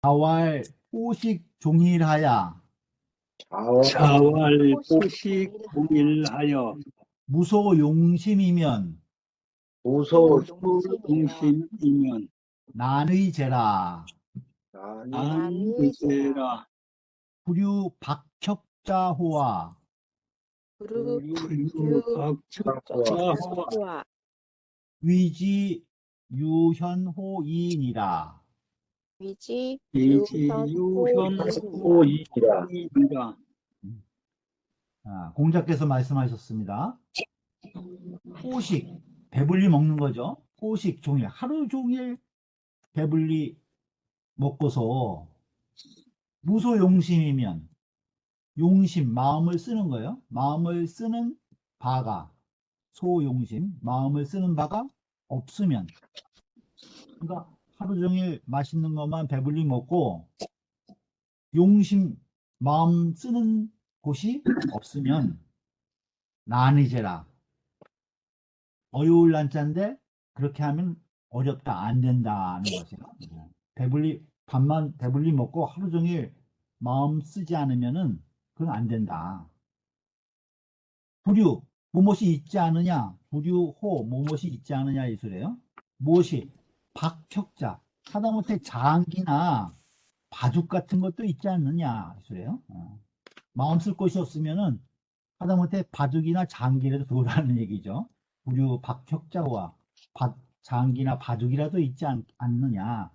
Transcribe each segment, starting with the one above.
자왈 포식 종일하야 자왈 포식 공일하여 무소용심이면 무소용심이면 난의제라. 난의제라. 불유 박혁자호와 불유박척자호와 위지 유현호이니라. 위지유현호이니라. 공자께서 말씀하셨습니다. 포식, 배불리 먹는 거죠. 포식 종일, 하루 종일 배불리 먹고서 무소용심이면, 용심, 마음을 쓰는 거예요. 마음을 쓰는 바가, 소용심, 마음을 쓰는 바가 없으면, 그러니까 하루 종일 맛있는 것만 배불리 먹고 용심, 마음 쓰는 곳이 없으면 난이제라. 어려울 난자인데 그렇게 하면 어렵다, 안 된다는 것이에요. 밥만 배불리 먹고 하루 종일 마음 쓰지 않으면은 그건 안 된다. 불유, 무엇이 있지 않느냐? 불유호, 무엇이 있지 않느냐 이 소리예요. 무엇이? 박혁자, 하다못해 장기나 바둑 같은 것도 있지 않느냐 이 소리예요. 마음 쓸 곳이 없으면은 하다못해 바둑이나 장기라도 두라는 얘기죠. 불유 박혁자와 장기나 바둑이라도 있지 않느냐.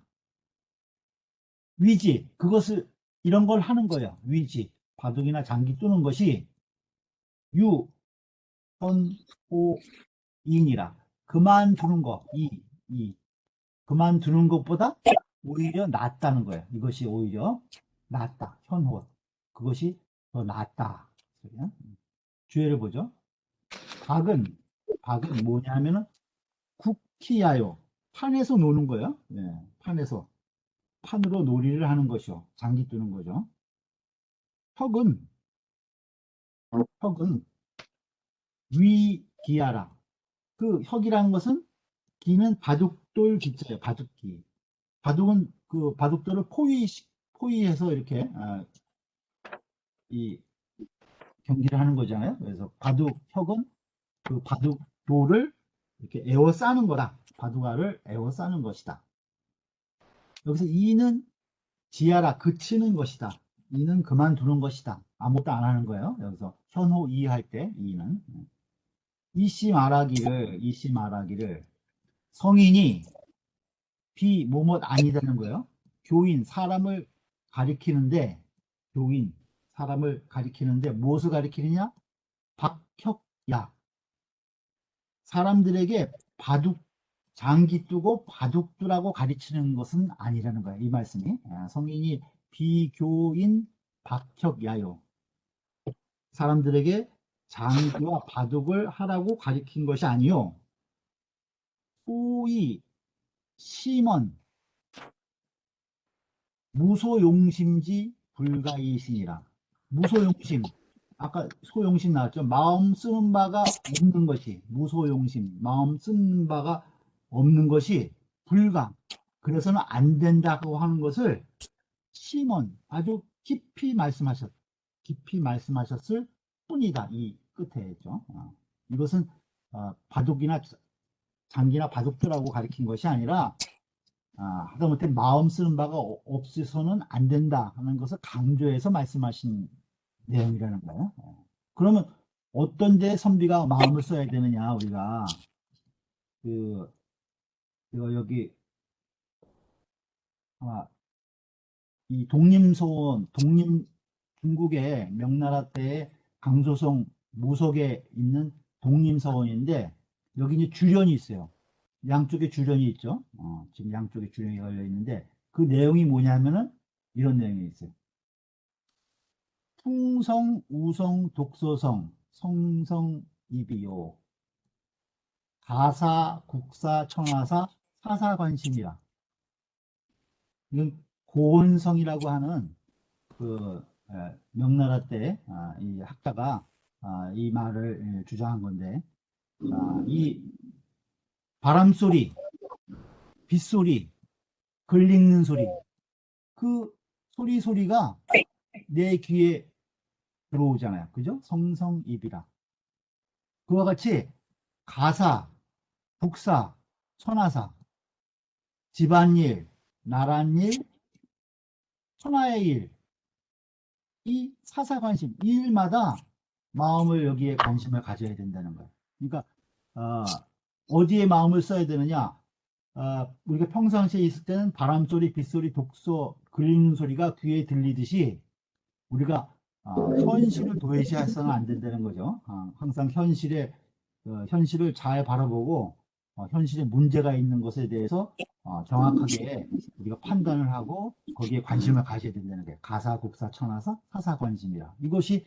위지, 그것을 이런 걸 하는 거예요. 위지, 바둑이나 장기 두는 것이 유현호인이라. 그만두는 거, 그만두는 것보다 오히려 낫다는 거예요. 이것이 오히려 낫다. 현호, 그것이 더 낫다. 주의를 보죠. 박은 뭐냐 하면은 국키야요. 판에서 노는 거예요. 판으로 놀이를 하는 것이요. 장기 뜨는 거죠. 혁은 위기야라. 그 혁이라는 것은 기는 바둑돌 기자예요. 바둑기. 바둑은 그 바둑돌을 포위해서 이렇게 이 경기를 하는 거잖아요. 그래서 혁은 그 바둑돌을 이렇게 에워싸는 거다. 바둑알을 에워싸는 것이다. 여기서 이는 지하라, 그치는 것이다. 이는 그만두는 것이다. 아무것도 안 하는 거예요. 여기서 현호 이 할 때 이는 이씨 말하기를 성인이 뭐뭇 아니다는 거예요. 사람을 가리키는데 무엇을 가리키느냐? 박혁야, 사람들에게 장기 뜨고 바둑 두라고 가르치는 것은 아니라는 거예요. 이 말씀이. 성인이 비교인 박혁야요. 사람들에게 장기와 바둑을 하라고 가르친 것이 아니요. 후이 심언 무소용심지 불가이신이라. 무소용심. 아까 소용심 나왔죠. 마음 쓰는 바가 없는 것이 무소용심. 마음 쓰는 바가 없는 것이 불가. 그래서는 안 된다고 하는 것을 심언 아주 깊이 말씀하셨을 뿐이다. 이 끝에 있죠. 이것은 바둑이나 장기나 바둑들하고 가리킨 것이 아니라 하다못해 마음 쓰는 바가 없어서는 안 된다 하는 것을 강조해서 말씀하신 내용이라는 거예요. 그러면 어떤 데 선비가 마음을 써야 되느냐, 우리가 여기 이 중국의 명나라 때의 강조성 무속에 있는 독림서원인데 여기 이제 주련이 있어요. 양쪽에 주련이 있죠. 지금 양쪽에 주련이 걸려 있는데 그 내용이 뭐냐면은 이런 내용이 있어요. 풍성, 우성, 독소성, 성성, 이비요. 가사, 국사, 청하사, 사사관심이라. 이건 고은성이라고 하는 명나라 때 이 학자가 이 말을 주장한 건데, 이 바람소리, 빗소리, 글 읽는 소리, 그 소리가 내 귀에 들어오잖아요. 그죠? 성성입이라. 그와 같이 가사, 북사, 천하사, 집안일, 나랏일, 천하의 일, 이 사사관심, 이 일마다 마음을 여기에 관심을 가져야 된다는 거예요. 그러니까 어디에 마음을 써야 되느냐? 우리가 평상시에 있을 때는 바람소리, 빗소리, 독소, 글 소리가 귀에 들리듯이 우리가 현실을 도외시해서는 안 된다는 거죠. 항상 현실을 잘 바라보고 현실에 문제가 있는 것에 대해서 정확하게 우리가 판단을 하고 거기에 관심을 가져야 된다는 게 가사, 국사, 천하사, 사사관심이라. 이것이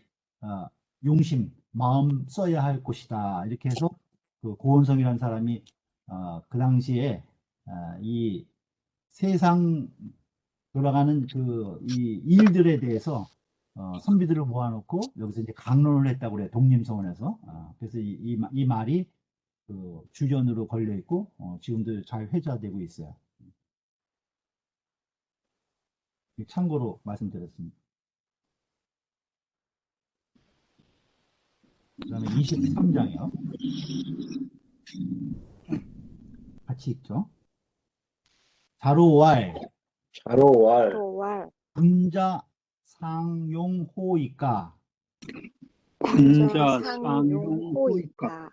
용심, 마음 써야 할 곳이다. 이렇게 해서 그 고원성이라는 사람이 그 당시에 이 세상 돌아가는 이 일들에 대해서 선비들을 모아놓고 여기서 이제 강론을 했다고 그래요. 독림서원에서. 그래서 이 말이 그 주전으로 걸려 있고 지금도 잘 회자되고 있어요. 참고로 말씀드렸습니다. 그 다음에 23장이요. 같이 읽죠. 자로왈 자로왈 군자 상용호이까 군자 상용호이까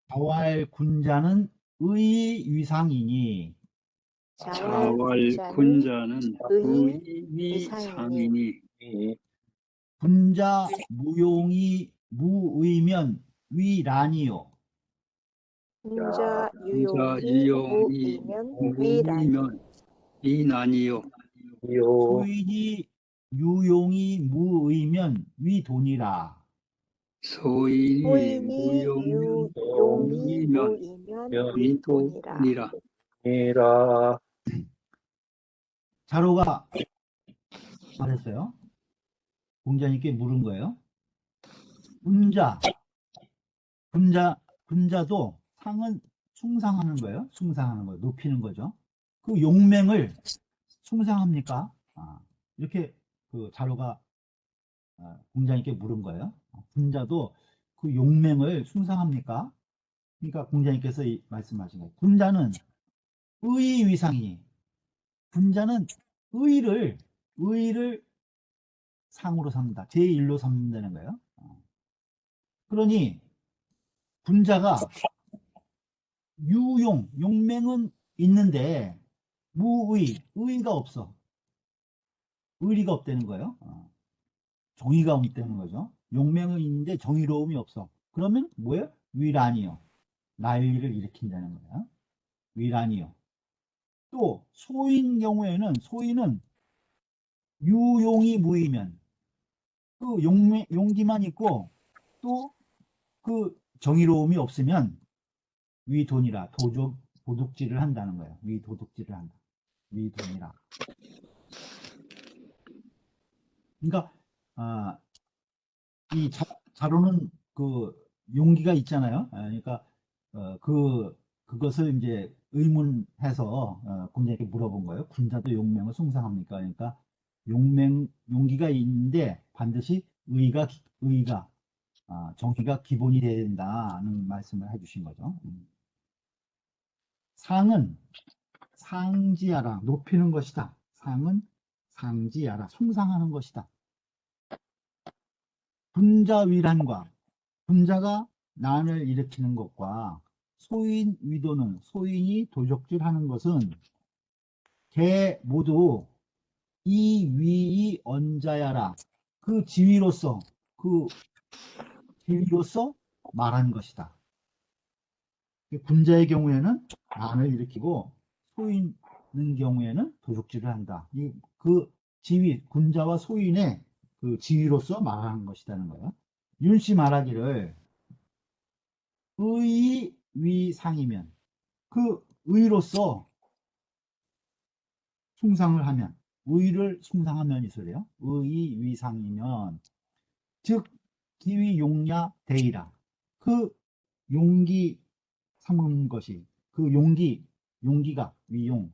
자왈 군자는 의위상이니 자왈 군자는 의위상이니 군자 무용이 무의면 위란이요. 군자 유용이 유용이 무이면 위란이 위난이요. 소인이 유용이 무의면 위돈이라. 소인이 유용이 무용이면 무이면 위돈이라. 위돈이라. 자로가 말했어요. 공자님께 물은 거예요. 군자도 상은 숭상하는 거예요. 숭상하는 거예요. 높이는 거죠. 그 용맹을 숭상합니까? 이렇게 그 자로가 공자님께 물은 거예요. 군자도 그 용맹을 숭상합니까? 그러니까 공자님께서 말씀하신 거예요. 군자는 의위상이니 군자는 의를 상으로 삼는다. 제1로 삼는다는 거예요. 그러니 군자가 용맹은 있는데 의의가 없어. 의리가 없다는 거예요. 정의가 없다는 거죠. 용맹은 있는데 정의로움이 없어. 그러면 뭐예요? 위란이요. 난리를 일으킨다는 거예요. 위란이요. 또 소인 경우에는 소인은 유용이 무이면 그 용기만 있고 또 그 정의로움이 없으면 위돈이라 도둑질을 한다는 거예요. 위도둑질을 한다. 위돈이라. 그러니까 이 자로는 그 용기가 있잖아요. 그러니까 그것을 이제 의문해서 군자에게 물어본 거예요. 군자도 용맹을 숭상합니까? 그러니까 용기가 있는데 반드시 의가 정의가 기본이 돼야 된다는 말씀을 해주신 거죠. 상은 상지하라, 높이는 것이다. 상은 상지하라, 숭상하는 것이다. 군자위란과 군자가 난을 일으키는 것과 소인 위도는 소인이 도적질하는 것은 개 모두 이 위이 언자야라, 그 지위로서 말한 것이다. 군자의 경우에는 난을 일으키고 소인의 경우에는 도적질을 한다. 그 지위, 군자와 소인의 그 지위로서 말하는 것이라는 거예요. 윤씨 말하기를 의위상이면 그 의로서 숭상을 하면 의를 숭상하면 이 소리예요. 의위상이면 즉 기위 용야 대이라, 그 용기 삼은 것이 그 용기가 위용,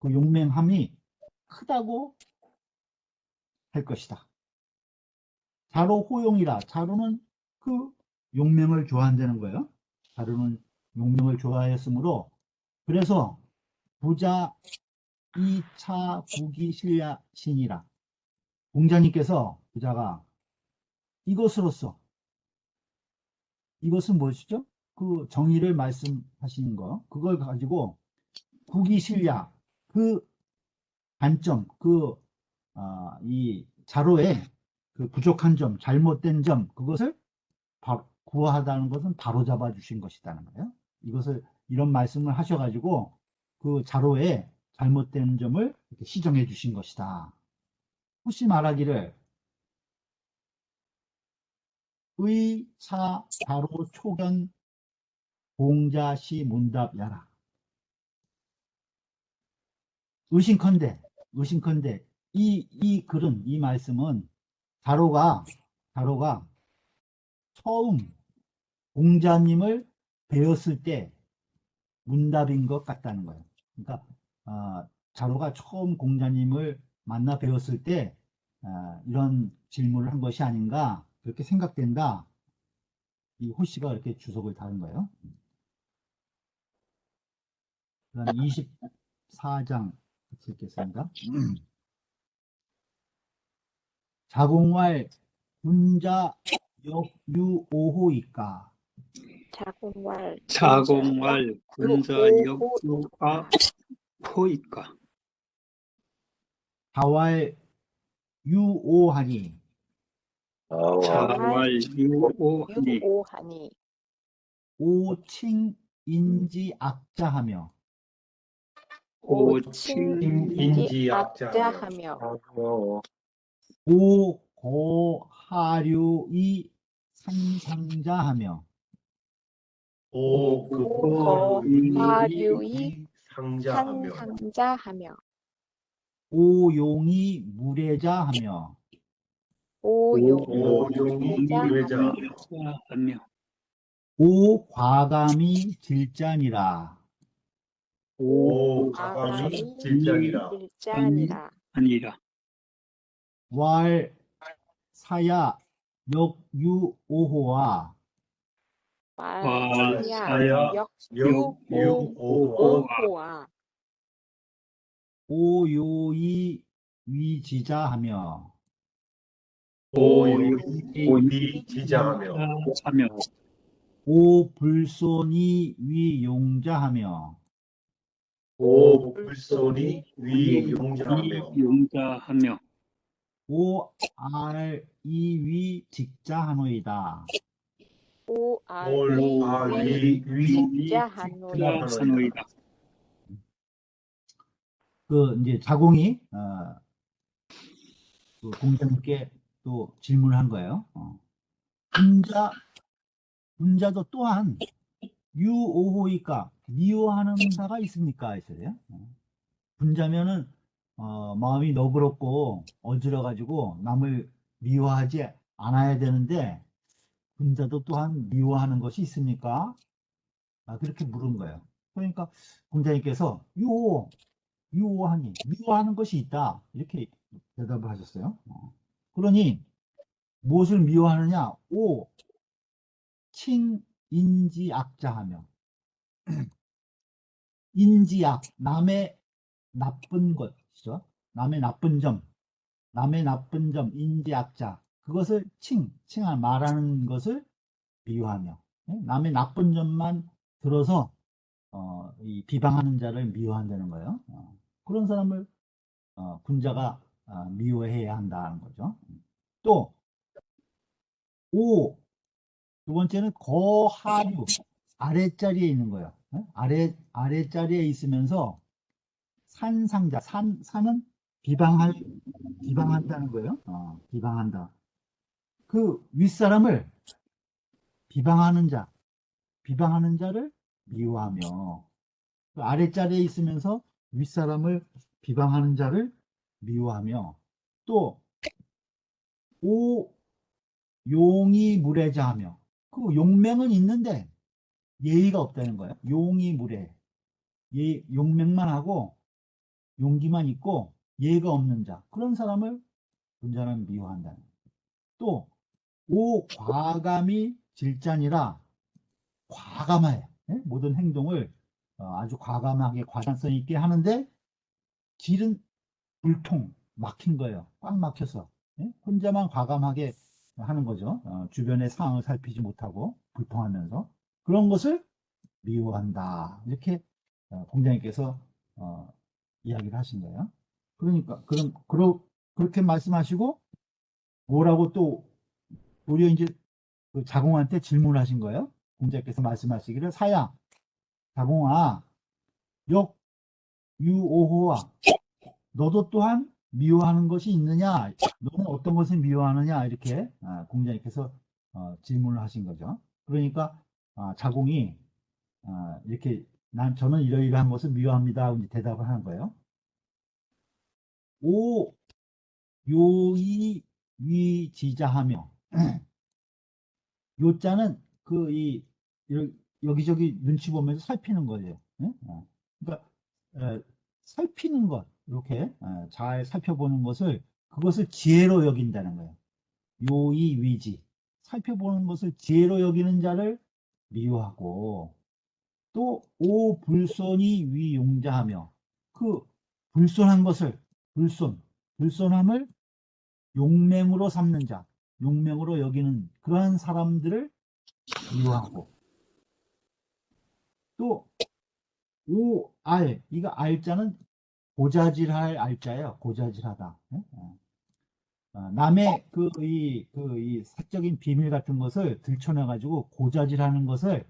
그 용맹함이 크다고 할 것이다. 자로 호용이라. 자로는 그 용명을 좋아한다는 거예요. 자로는 용명을 좋아했으므로 그래서 부자 이차 국이 신이라. 공자님께서 부자가 이것으로써 이것은 무엇이죠? 그 정의를 말씀하시는 거 그걸 가지고 국이 신야 그 단점 이 자로의 그 부족한 점 잘못된 점 그것을 구하다는 것은 바로잡아 주신 것이라는 거예요. 이것을 이런 말씀을 하셔가지고 그 자로의 잘못된 점을 이렇게 시정해 주신 것이다. 혹시 말하기를 의차 자로 초견 공자시 문답야라. 의심컨대 이 글은 이 말씀은 자로가 처음 공자님을 배웠을 때 문답인 것 같다는 거예요. 그러니까 자로가 처음 공자님을 만나 배웠을 때 이런 질문을 한 것이 아닌가 그렇게 생각된다. 이 호씨가 이렇게 주석을 다른 거예요. 그다음 24장 읽겠습니다. 자공왈 군자 역유오호이까. 자공왈 군자 역유아 포이까. 자왈 유오하니. 자왈 유오하니. 오칭인지 악자하며. 오칭인지 악자하며 오고하류이 상상자하며. 오거하류이 상자하며 상상자하며 오용이 무례자하며. 오용이 무례자하며 오과감이 질자니라. 오가감이 질자니라. 아니라. 왈 사야 역유오호와 왈사야 역유오호와 오요이 위지자하며. 오용이 지자하며 오불손이 위용자하며. 오불손이 위용자하며 오알이위 직자하노이다. 올아위 직자하노이다. 그 이제 자공이 그 공자님께 또 질문을 한 거예요. 군자도 또한 유오호이까 미워하는 자가 있습니까? 했어요. 군자면은 마음이 너그럽고 어지러가지고 남을 미워하지 않아야 되는데 군자도 또한 미워하는 것이 있습니까? 그렇게 물은 거예요. 그러니까 공자님께서 유오하니 미워하는 것이 있다 이렇게 대답을 하셨어요. 그러니 무엇을 미워하느냐? 칭인지악자하며. 인지악 남의 나쁜 것이죠. 남의 나쁜 점 인지악자 그것을 말하는 것을 미워하며 남의 나쁜 점만 들어서 이 비방하는 자를 미워한다는 거예요. 그런 사람을 군자가 미워해야 한다는 거죠. 또 두 번째는 거하류 아랫자리에 있는 거예요. 아랫자리에 있으면서 산상자 산은 비방한다는 거예요. 비방한다. 그 윗사람을 비방하는 자를 미워하며 그 아랫자리에 있으면서 윗사람을 비방하는 자를 미워하며 또 용이 무례자하며 그 용맹은 있는데 예의가 없다는 거예요. 용이 무례 용맹만 하고 용기만 있고 예가 없는 자, 그런 사람을 문자는 미워한다. 또, 오 과감이 질자니라 과감해. 예? 모든 행동을 아주 과감하게 과단성 있게 하는데 질은 불통, 막힌 거예요. 꽉 막혀서. 예? 혼자만 과감하게 하는 거죠. 주변의 상황을 살피지 못하고 불통하면서 그런 것을 미워한다. 이렇게 공자님께서 이야기를 하신 거예요. 그러니까 그렇게 말씀하시고 뭐라고 또 오히려 이제 그 자공한테 질문하신 거예요. 공자께서 말씀하시기를 사야 자공아 역 유오호와 너도 또한 미워하는 것이 있느냐? 너는 어떤 것을 미워하느냐? 이렇게 공자님께서 질문을 하신 거죠. 그러니까 자공이 이렇게 저는 이러이러한 것을 미워합니다. 이제 대답을 하는 거예요. 오 요이 위지자하며 요자는 여기저기 눈치 보면서 살피는 거예요. 예? 그러니까 살피는 것 이렇게 잘 살펴보는 것을 그것을 지혜로 여긴다는 거예요. 요이 위지 살펴보는 것을 지혜로 여기는 자를 미워하고 또 오 불손이 위용자하며 그 불손한 것을 불손함을 용맹으로 삼는 자 용맹으로 여기는 그러한 사람들을 미워하고 또 오알 이거 알자는 고자질할 알자예요. 고자질하다. 남의 이 사적인 비밀 같은 것을 들춰내가지고 고자질하는 그것을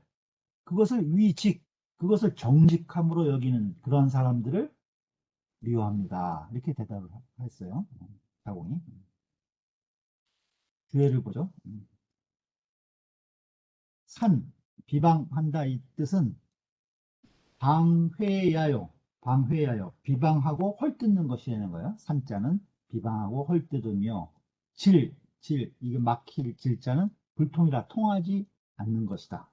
그것을 정직함으로 여기는 그런 사람들을 미워합니다. 이렇게 대답을 했어요. 자공이. 주해를 보죠. 산, 비방한다 이 뜻은 방회야요. 비방하고 헐뜯는 것이라는 거예요. 산자는 비방하고 헐뜯으며 이게 막힐 질자는 불통이라 통하지 않는 것이다.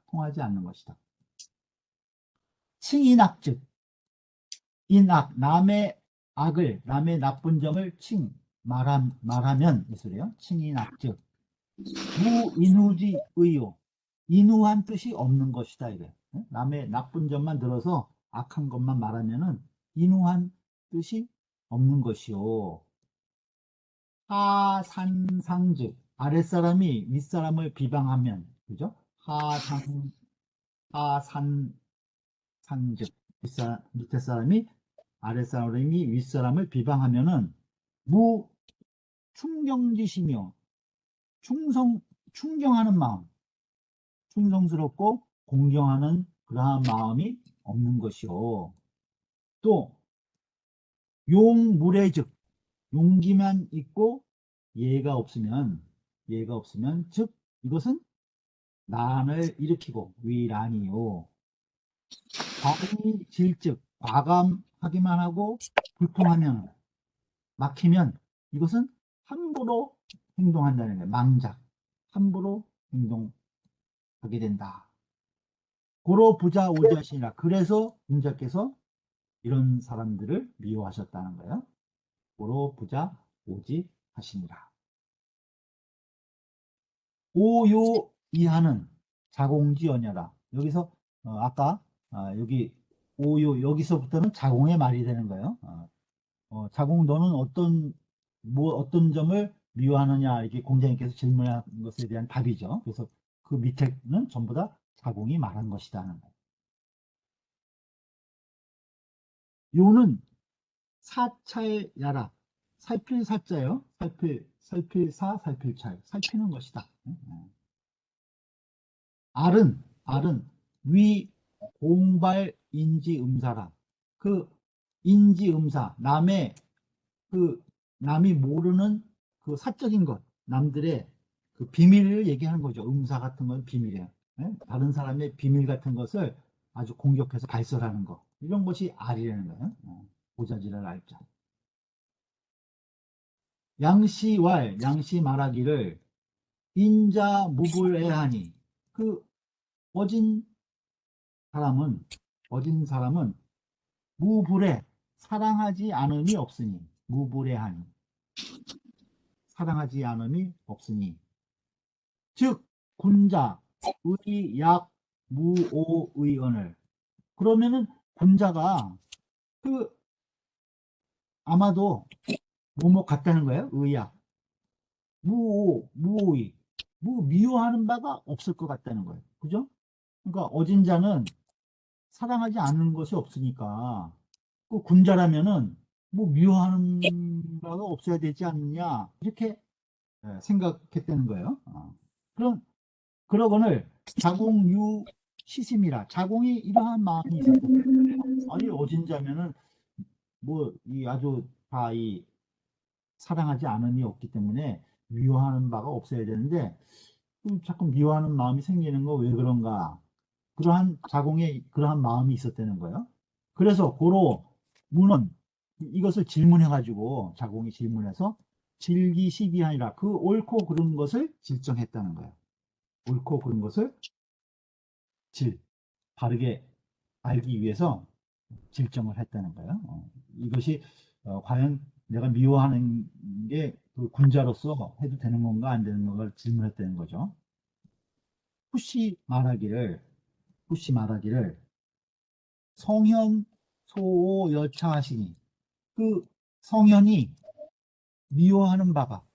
칭인악즉 인악 남의 남의 나쁜 점을 말하면 이 소리요. 칭인악즉 무인후지 의요. 인후한 뜻이 없는 것이다. 이래. 남의 나쁜 점만 들어서 악한 것만 말하면은 인후한 뜻이 없는 것이요. 하산상즉 아랫사람이 윗사람을 비방하면 그죠? 하산상즉 밑에 사람이 아랫사람이 윗사람을 비방하면은 무충경지시며 충경하는 마음 충성스럽고 공경하는 그러한 마음이 없는 것이요. 또 용무례즉 용기만 있고 예가 없으면 즉 이것은 난을 일으키고 위란이요. 과실즉 과감하기만 하고 불통하면 막히면 이것은 함부로 행동한다는 거예요. 망작 함부로 행동하게 된다. 고로 부자 오지하시니라. 그래서 공자께서 이런 사람들을 미워하셨다는 거예요. 고로 부자 오지하시니라. 오요 이하는 자공지 언여라. 여기서 아까 여기 오요 여기서부터는 자공의 말이 되는 거예요. 자공 너는 어떤 점을 미워하느냐 이렇게 공자님께서 질문한 것에 대한 답이죠. 그래서 그 밑에는 전부 다 자공이 말한 것이다는 거예요. 요는 사찰야라. 살필 사자요. 살필사, 살필찰. 살피는 것이다. 알은 위 공발 인지음사라. 그 인지음사 남이 모르는 그 사적인 것 남들의 그 비밀을 얘기하는 거죠. 음사 같은 건 비밀이에요. 다른 사람의 비밀 같은 것을 아주 공격해서 발설하는 거 이런 것이 알이라는 거예요. 고자질할 알자. 양시 말하기를 인자 무불애하니 그 어진 사람은 무불애 사랑하지 않음이 없으니 무불의하니 사랑하지 않음이 없으니 즉 군자 의약 무오의언을 그러면은 군자가 그 아마도 뭐뭐 같다는 거예요. 의약 무오 무오의 미워하는 바가 없을 것 같다는 거예요. 그죠? 그러니까 어진 자는 사랑하지 않는 것이 없으니까 그 군자라면은 뭐 미워하는 바가 없어야 되지 않느냐 이렇게 생각했다는 거예요. 그러거늘 자공유 시심이라 자공이 이러한 마음이 있었다. 아니 어진 자면은 뭐 이 아주 다 이 사랑하지 않음이 없기 때문에 미워하는 바가 없어야 되는데 자꾸 미워하는 마음이 생기는 거 왜 그런가? 그러한 자공에 그러한 마음이 있었다는 거예요. 그래서 고로 문은 이것을 질문해가지고 자공이 질문해서 질기식이 아니라 그 옳고 그른 것을 질정했다는 거예요. 옳고 그른 것을 바르게 알기 위해서 질정을 했다는 거예요. 이것이 과연 내가 미워하는 게 그 군자로서 해도 되는 건가 안 되는 건가를 질문했다는 거죠. 푸시 말하기를 성현 소오 여차하시니 그 성현이 미워하는 바가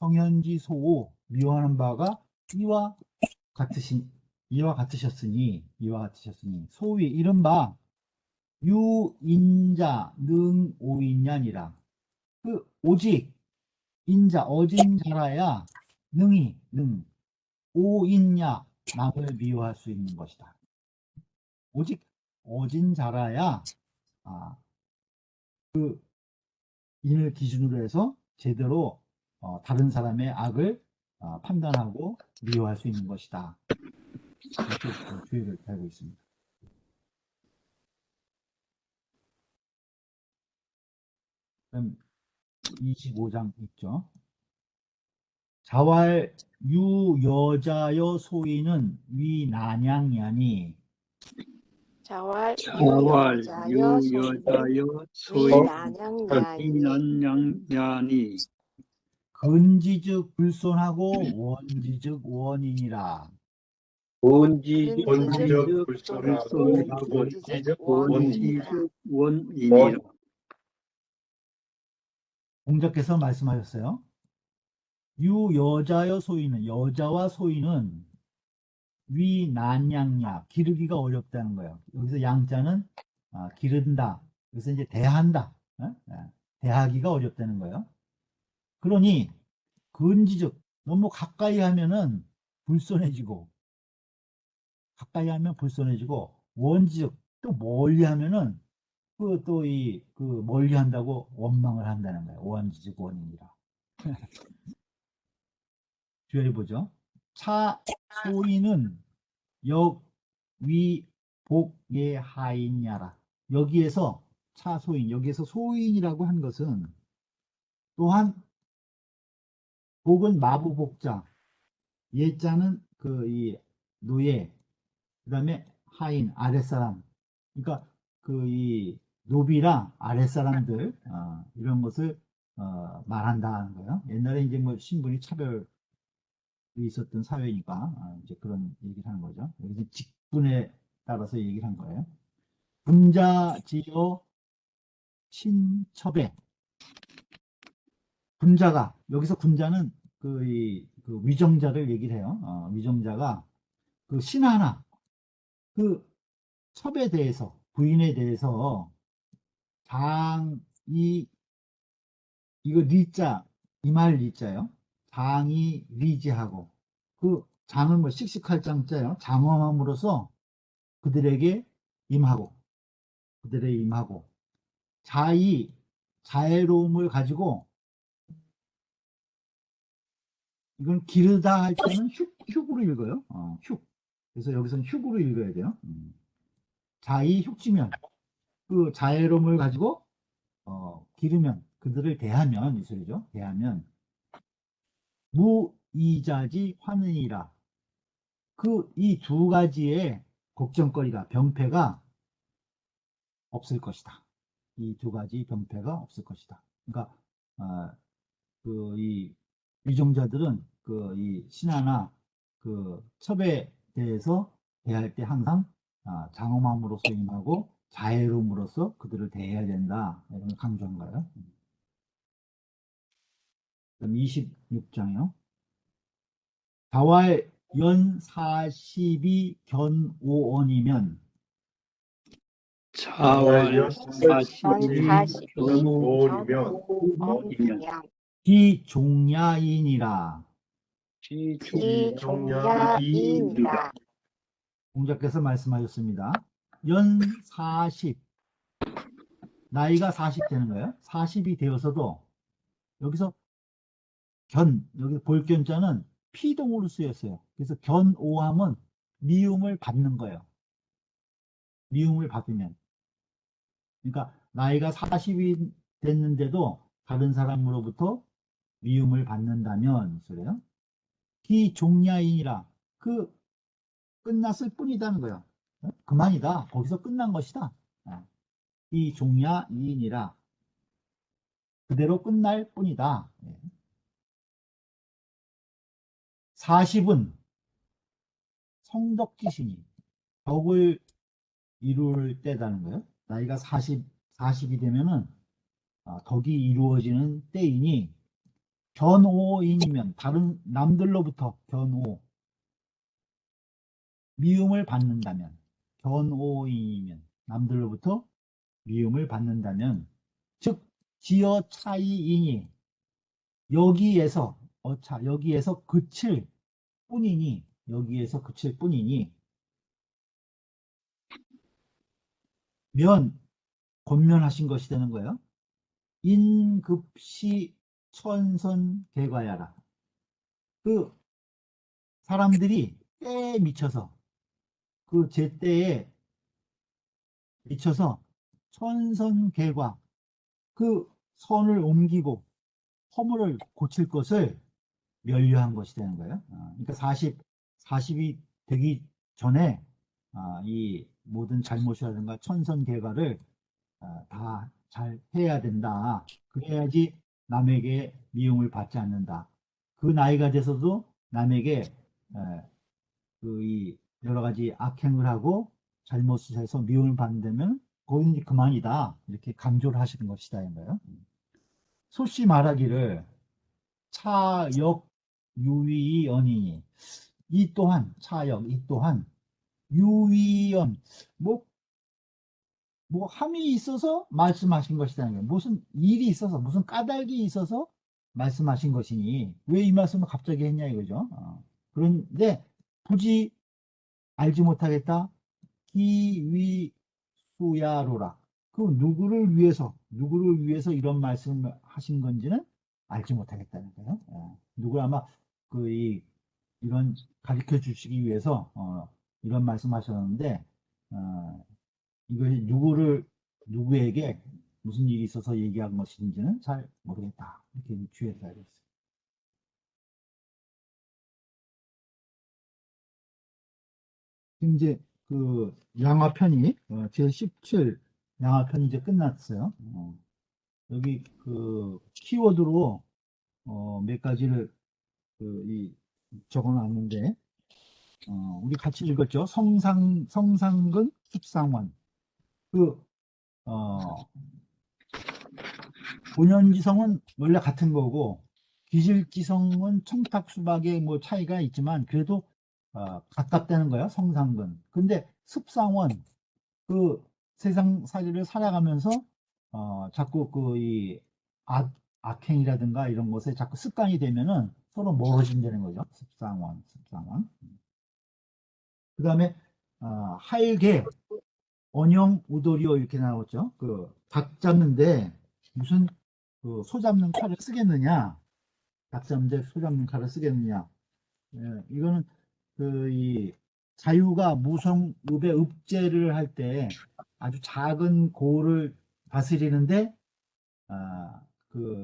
성현지 소오 미워하는 바가 이와 같으셨으니 소위 이른바 유인자 능오인냐니라 그 오직 인자 어진 자라야 오인냐 남을 미워할 수 있는 것이다. 오직 어진 자라야 그 인을 기준으로 해서 제대로 다른 사람의 악을 판단하고 미워할 수 있는 것이다. 이렇게 주의를 달고 있습니다. 그럼 25장 있죠. 자왈 유여자여 소위는 위난양야니 자왈 유여자여 소위 난양야니 근지즉 불손하고 원지즉 원인이라. 원지적 불손하고 원지적 원인이라. 공자께서 말씀하셨어요. 유여자여 소위는 여자와 소위는 위난양야 기르기가 어렵다는 거예요. 여기서 양자는 기른다. 그래서 이제 대한다. 대하기가 어렵다는 거예요. 그러니 근지즉 너무 가까이 하면은 불손해지고 원지즉 또 멀리 하면은 멀리 한다고 원망을 한다는 거예요. 원지즉 원인이라. 주의해 보죠. 차 소인은 역 위 복예 하인야라. 여기에서 차 소인 여기에서 소인이라고 한 것은 또한 복은 마부복자 예자는 이 노예 그다음에 하인 아랫사람 그러니까 이 노비랑 아랫사람들 이런 것을 말한다는 거예요. 옛날에 이제 뭐 신분이 차별이 있었던 사회니까 이제 그런 얘기를 하는 거죠. 여기서 직분에 따라서 얘기를 한 거예요. 군자지요 친첩에 군자가 여기서 군자는 위정자를 얘기를 해요. 위정자가 그 신하나 그 첩에 대해서 부인에 대해서 장이 이거 리자 이말 리자요. 장이 리지하고 그 장은 뭐 씩씩할 장자요. 장엄함으로써 그들에게 임하고 자애로움을 가지고 이건 기르다 할 때는 흉으로 읽어요. 흉. 그래서 여기서는 흉으로 읽어야 돼요. 자이 흉지면 그 자애로움을 가지고 기르면 그들을 대하면 이 소리죠. 대하면 무이자지 화는이라. 이 두 가지의 걱정거리가 병폐가 없을 것이다. 이 두 가지 병폐가 없을 것이다. 그러니까 이 위정자들은 이 신하나 첩에 대해서 대할 때 항상 장엄함으로써 임하고 자애로움으로써 그들을 대해야 된다. 이런 걸 강조한 거예요. 그럼 26장이요. 자왈 연 40이 견 5원이면 자왈 40이 연 5원이면 견오이면 비종야인이라. 비종야인이라. 공자께서 말씀하셨습니다. 연 40, 나이가 40 되는 거예요. 40이 되어서도 여기서 여기 볼견자는 피동으로 쓰였어요. 그래서 견오함은 미움을 받는 거예요. 미움을 받으면. 그러니까 나이가 40이 됐는데도 다른 사람으로부터 미움을 받는다면 그래요. 비종야인이라 끝났을 뿐이다는 거예요. 그만이다. 거기서 끝난 것이다. 비종야인이라 그대로 끝날 뿐이다. 40은 성덕지신이 덕을 이룰 때다는 거예요. 나이가 40이 되면은 덕이 이루어지는 때이니 견오인이면 다른 남들로부터 미움을 받는다면 견오인이면 남들로부터 미움을 받는다면 즉 지어 차이이니 여기에서 그칠 뿐이니 면 권면하신 것이 되는 거예요. 인급시 천선개과야라. 사람들이 때에 미쳐서 제때에 미쳐서 천선개과 선을 옮기고 허물을 고칠 것을 면류한 것이 되는 거예요. 그러니까 40이 되기 전에 이 모든 잘못이라든가 천선개과를 다 잘 해야 된다. 그래야지 남에게 미움을 받지 않는다. 그 나이가 돼서도 남에게 이 여러 가지 악행을 하고 잘못을 해서 미움을 받는다면 거기는 그만이다. 이렇게 강조를 하시는 것이다. 이거예요. 소씨 말하기를 차역 유위이 연이니 이 또한 유위연 함이 있어서 말씀하신 것이라는 거예요. 무슨 일이 있어서 무슨 까닭이 있어서 말씀하신 것이니 왜 이 말씀을 갑자기 했냐 이거죠. 그런데 굳이 알지 못하겠다. 기위수야로라. 누구를 위해서 이런 말씀을 하신 건지는 알지 못하겠다는 거예요. 누구 아마 이런 가르쳐 주시기 위해서 이런 말씀하셨는데 이것이 누구에게 무슨 일이 있어서 얘기한 것인지는 잘 모르겠다. 이렇게 주의해서 알겠습니다. 이제 양화편이 제17 양화편이 이제 끝났어요. 여기 키워드로 몇 가지를 적어놨는데 우리 같이 읽었죠. 성상근 습상원 본연지성은 원래 같은 거고 기질지성은 청탁수박의 차이가 있지만 그래도 가깝다는 거야. 성상근. 근데 습상원 세상 사리를 살아가면서 자꾸 이 악행이라든가 이런 것에 자꾸 습관이 되면은 서로 멀어진다는 거죠. 습상원. 그 다음에 하일개 언영 우도리오 이렇게 나왔죠. 닭 잡는데 무슨 소 잡는 칼을 쓰겠느냐? 닭 잡는데 소 잡는 칼을 쓰겠느냐? 이거는 이 자유가 무성읍의 읍제를 할 때 아주 작은 고을을 다스리는데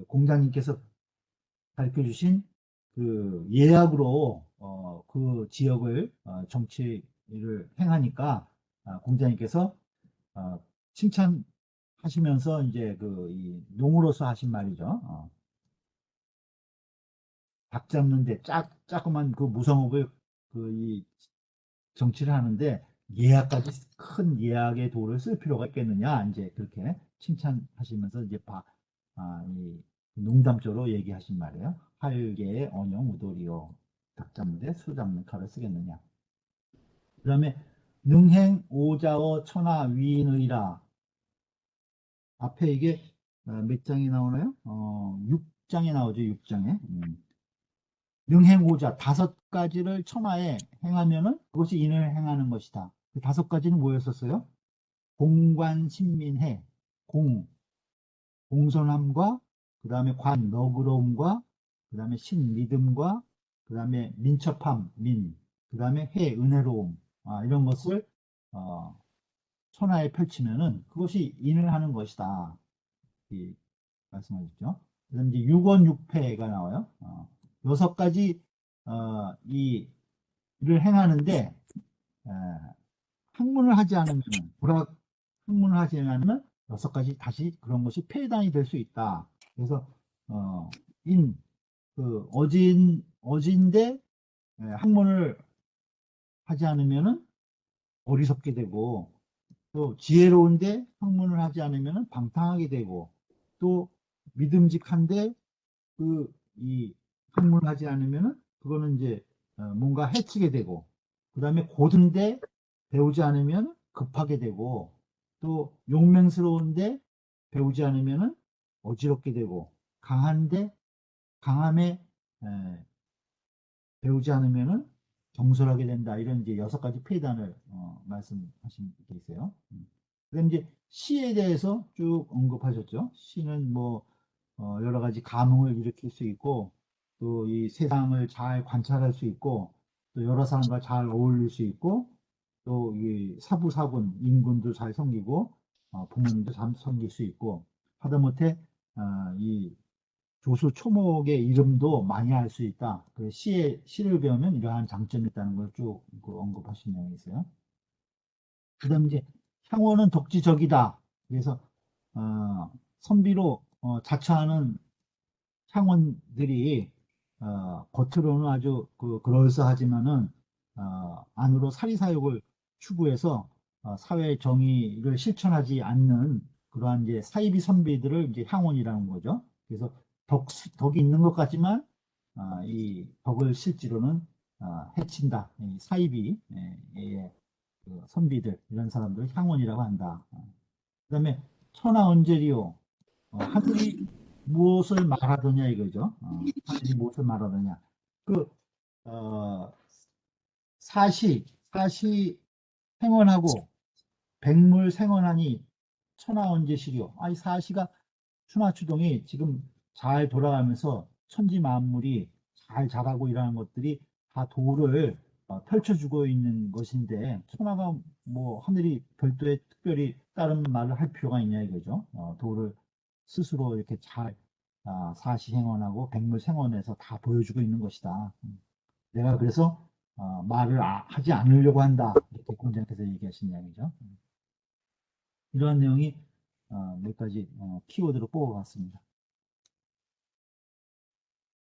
공자님께서 가르쳐 주신 예약으로 그 지역을 정치를 행하니까 공자님께서 칭찬 하시면서 이제 이 농으로서 하신 말이죠. 닭 잡는데 조그만 그 무성업을 이 정치를 하는데 예약까지 큰 예약의 도를 쓸 필요가 있겠느냐 이제 그렇게 칭찬하시면서 이제 이 농담조로 얘기하신 말이에요. 활개의 언용 우도리요. 닭 잡는데 수 잡는 칼을 쓰겠느냐. 그 다음에 능행 오자어 천하 위인의라. 앞에 이게 몇 장이 나오나요? 6장에 나오죠. 6장에. 능행오자 5가지를 천하에 행하면은 그것이 인을 행하는 것이다. 그 5가지는 뭐였었어요? 공관신민해, 공손함과 그 다음에 너그러움과 그 다음에 신믿음과 그 다음에 민첩함, 그 다음에 은혜로움, 이런 것을 천하에 펼치면은 그것이 인을 하는 것이다. 이 말씀하셨죠. 그다음 이제 6원육패가 나와요. 6가지 이 일을 행하는데 학문을 하지 않으면 학문을 하지 않으면 6가지 다시 그런 것이 폐단이 될 수 있다. 그래서 어진데 학문을 하지 않으면은 어리석게 되고 또 지혜로운데 학문을 하지 않으면은 방탕하게 되고 또 믿음직한데 이 학문을 하지 않으면은 그거는 이제 뭔가 해치게 되고 그 다음에 고든데 배우지 않으면 급하게 되고 또 용맹스러운데 배우지 않으면은 어지럽게 되고 강함에 배우지 않으면은 경솔하게 된다. 이런 이제 6가지 폐단을 말씀하신 게 있어요. 그다음 이제 시에 대해서 쭉 언급하셨죠. 시는 뭐 여러 가지 감흥을 일으킬 수 있고 또 이 세상을 잘 관찰할 수 있고 또 여러 사람과 잘 어울릴 수 있고 또 이 사부사분 인군도 잘 섬기고 부모님도 잘 섬길 수 있고 하다못해 이 조수 초목의 이름도 많이 알 수 있다. 그 시를 배우면 이러한 장점이 있다는 걸 쭉 언급하신 내용이 있어요. 그 다음에 이제 향원은 덕지적이다. 그래서 선비로 자처하는 향원들이 겉으로는 아주 그럴싸하지만은 안으로 사리사욕을 추구해서 사회 정의를 실천하지 않는 그러한 이제 사이비 선비들을 이제 향원이라는 거죠. 그래서 덕이 있는 것 같지만 이 덕을 실제로는 해친다. 이 사이비 선비들 이런 사람들을 향원이라고 한다. 그 다음에 천하언제리요. 하늘이 무엇을 말하더냐 이거죠. 하늘이 무엇을 말하더냐. 어, 사시 행원하고 백물 생원하니 천하언제시리요. 이 사시가 천하추동이 지금 잘 돌아가면서 천지 만물이 잘 자라고 이러는 것들이 다 도를 펼쳐주고 있는 것인데 천하가 뭐 하늘이 별도의 특별히 다른 말을 할 필요가 있냐 이거죠. 도를 스스로 이렇게 잘 사시행원하고 백물생원해서 다 보여주고 있는 것이다. 내가 그래서 말을 하지 않으려고 한다. 이렇게 공장께서 얘기하신 이야기죠. 이러한 내용이 몇 가지 키워드로 뽑아봤습니다.